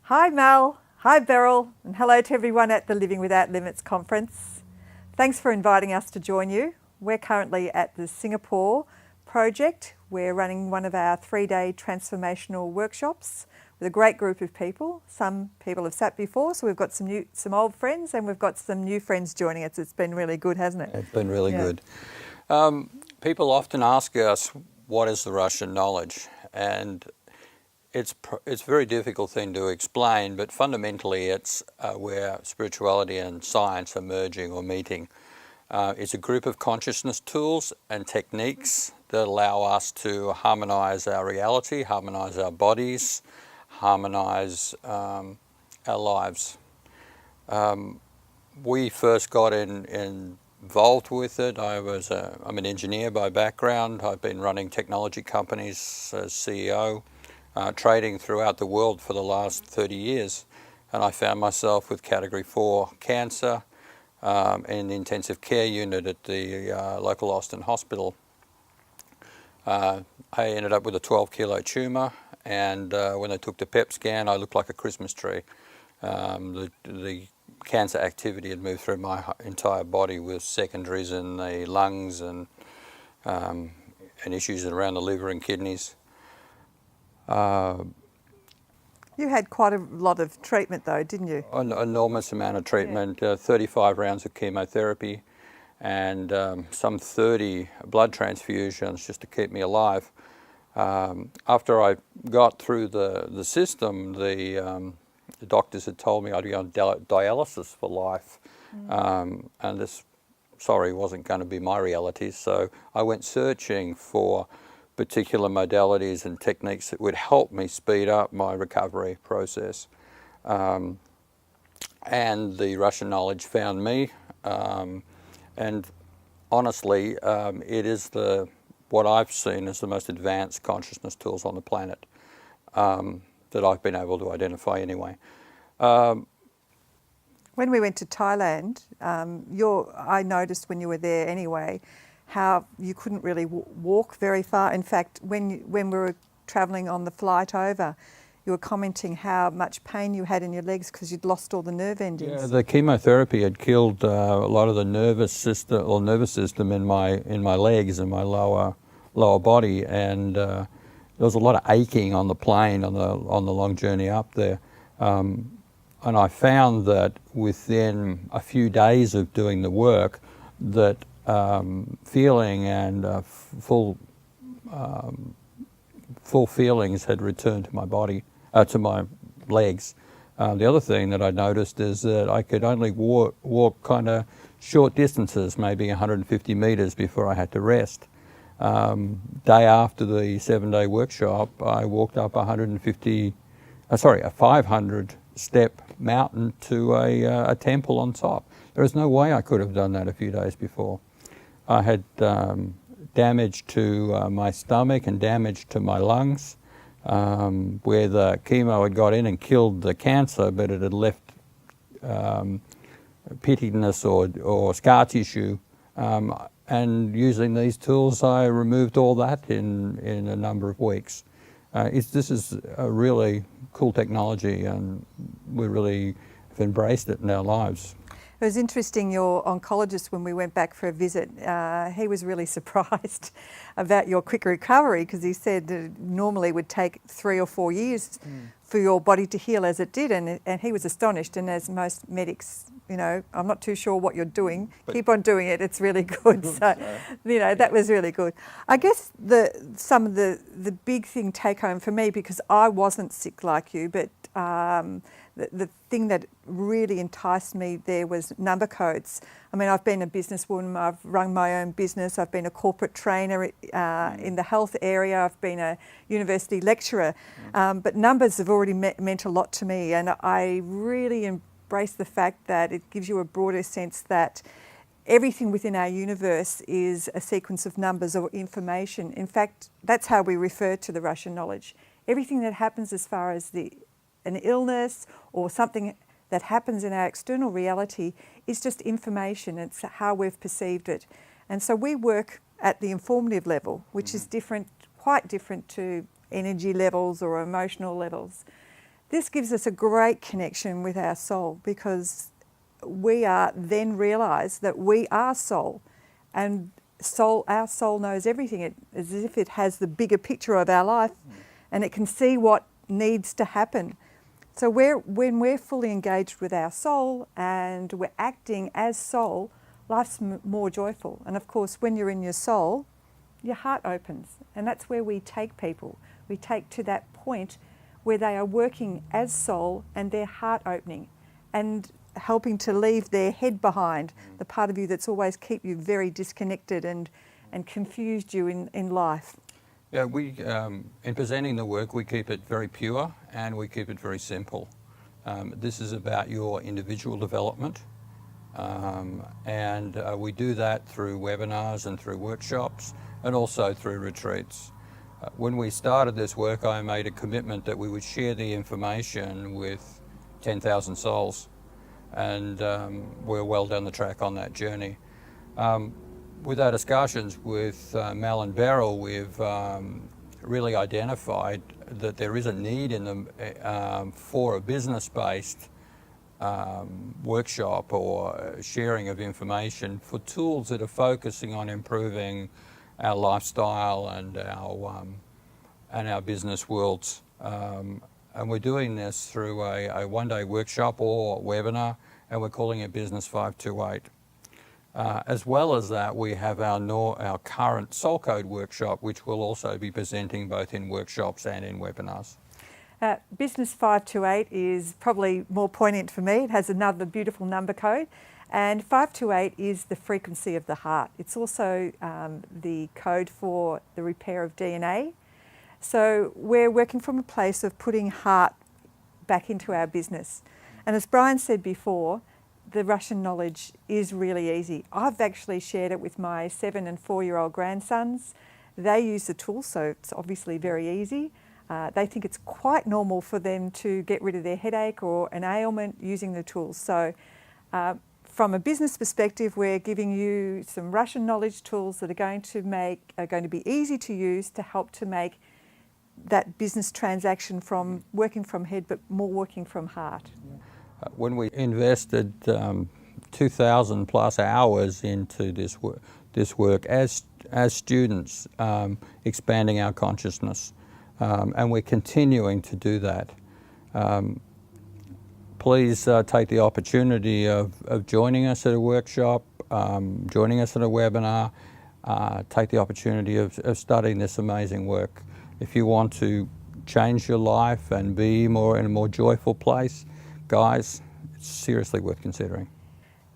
Hi Mel, hi Beryl, and hello to everyone at the Living Without Limits conference. Thanks for inviting us to join you. We're currently at the Singapore project. We're running one of our 3-day transformational workshops with a great group of people. Some people have sat before, so we've got some old friends and we've got some new friends joining us. It's been really good, hasn't it? It's been really good. People often ask us, what is the Russian knowledge? And it's a very difficult thing to explain, but fundamentally it's where spirituality and science are merging or meeting. It's a group of consciousness tools and techniques that allow us to harmonize our reality, harmonize our bodies, harmonize our lives. We first got involved with it. I'm an engineer by background. I've been running technology companies as CEO, trading throughout the world for the last 30 years. And I found myself with category 4 cancer in the intensive care unit at the local Austin hospital. I ended up with a 12-kilo tumour, and when they took the PET scan, I looked like a Christmas tree. The cancer activity had moved through my entire body with secondaries in the lungs and issues around the liver and kidneys. You had quite a lot of treatment though, didn't you? An enormous amount of treatment, 35 rounds of chemotherapy and some 30 blood transfusions just to keep me alive. After I got through the system, the doctors had told me I'd be on dialysis for life. And this, wasn't going to be my reality. So I went searching for particular modalities and techniques that would help me speed up my recovery process. And the Russian knowledge found me. And honestly, it is what I've seen as the most advanced consciousness tools on the planet that I've been able to identify anyway. When we went to Thailand, I noticed when you were there anyway, how you couldn't really walk very far. In fact, when we were travelling on the flight over, you were commenting how much pain you had in your legs because you'd lost all the nerve endings. Yeah, the chemotherapy had killed a lot of the nervous system in my legs and my lower body, and there was a lot of aching on the plane on the long journey up there. And I found that within a few days of doing the work, that feeling and full feelings had returned to my body, to my legs. The other thing that I noticed is that I could only walk kind of short distances, maybe 150 meters before I had to rest. Day after the 7-day workshop, I walked up a 500-step mountain to a temple on top. There is no way I could have done that a few days before. I had damage to my stomach and damage to my lungs, where the chemo had got in and killed the cancer, but it had left pittiness or scar tissue. And using these tools, I removed all that in a number of weeks. This is a really cool technology, and we really have embraced it in our lives. It was interesting, your oncologist, when we went back for a visit, he was really surprised about your quick recovery, because he said it normally would take 3 or 4 years for your body to heal as it did, and he was astonished. And as most medics, I'm not too sure what you're doing, keep on doing it, it's really good. So, that was really good. I guess some of the big thing take home for me, because I wasn't sick like you, but the thing that really enticed me there was number codes. I mean, I've been a businesswoman, I've run my own business, I've been a corporate trainer in the health area, I've been a university lecturer, but numbers have already meant a lot to me, and I really embrace the fact that it gives you a broader sense that everything within our universe is a sequence of numbers or information. In fact, that's how we refer to the Russian knowledge. Everything that happens as far as an illness or something that happens in our external reality is just information. It's how we've perceived it. And so we work at the informative level, which is quite different to energy levels or emotional levels. This gives us a great connection with our soul, because we are then realise that we are soul, and our soul knows everything. It's as if it has the bigger picture of our life, and it can see what needs to happen. So when we're fully engaged with our soul and we're acting as soul, life's more joyful. And of course, when you're in your soul, your heart opens, and that's where we take people. We take to that point where they are working as soul and their heart opening and helping to leave their head behind, the part of you that's always keep you very disconnected and confused you in life. Yeah, we in presenting the work, we keep it very pure and we keep it very simple. This is about your individual development, and we do that through webinars and through workshops and also through retreats. When we started this work, I made a commitment that we would share the information with 10,000 souls, and we're well down the track on that journey. With our discussions with Mel and Beryl, we've really identified that there is a need in the, for a business-based workshop or sharing of information for tools that are focusing on improving our lifestyle and our business worlds. And we're doing this through a one-day workshop or webinar, and we're calling it Business 528. As well as that, we have our current Soul Code workshop, which will also be presenting both in workshops and in webinars. Business 528 is probably more poignant for me. It has another beautiful number code, and 528 is the frequency of the heart. It's also the code for the repair of DNA. So we're working from a place of putting heart back into our business. And as Brian said before, the Russian knowledge is really easy. I've actually shared it with my 7 and 4-year-old grandsons. They use the tool, so it's obviously very easy. They think it's quite normal for them to get rid of their headache or an ailment using the tools. So from a business perspective, we're giving you some Russian knowledge tools that are going to be easy to use to help to make that business transaction from working from head, but more working from heart. When we invested 2,000 plus hours into this work as students, expanding our consciousness, and we're continuing to do that. Please take the opportunity of joining us at a workshop, joining us at a webinar, take the opportunity of studying this amazing work. If you want to change your life and be in a more joyful place, guys, it's seriously worth considering.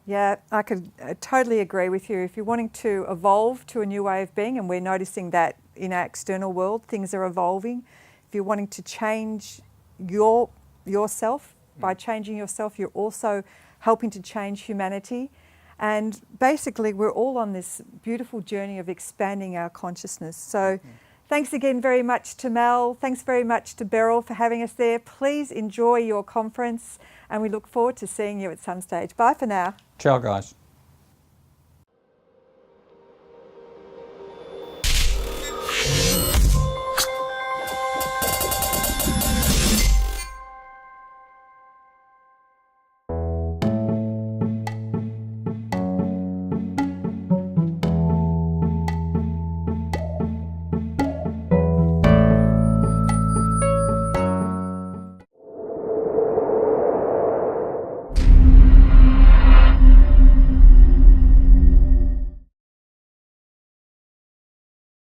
Yeah, I could totally agree with you. If you're wanting to evolve to a new way of being, and we're noticing that in our external world, things are evolving. If you're wanting to change yourself, by changing yourself, you're also helping to change humanity. And basically, we're all on this beautiful journey of expanding our consciousness. So thanks again very much to Mel. Thanks very much to Beryl for having us there. Please enjoy your conference, and we look forward to seeing you at some stage. Bye for now. Ciao, guys.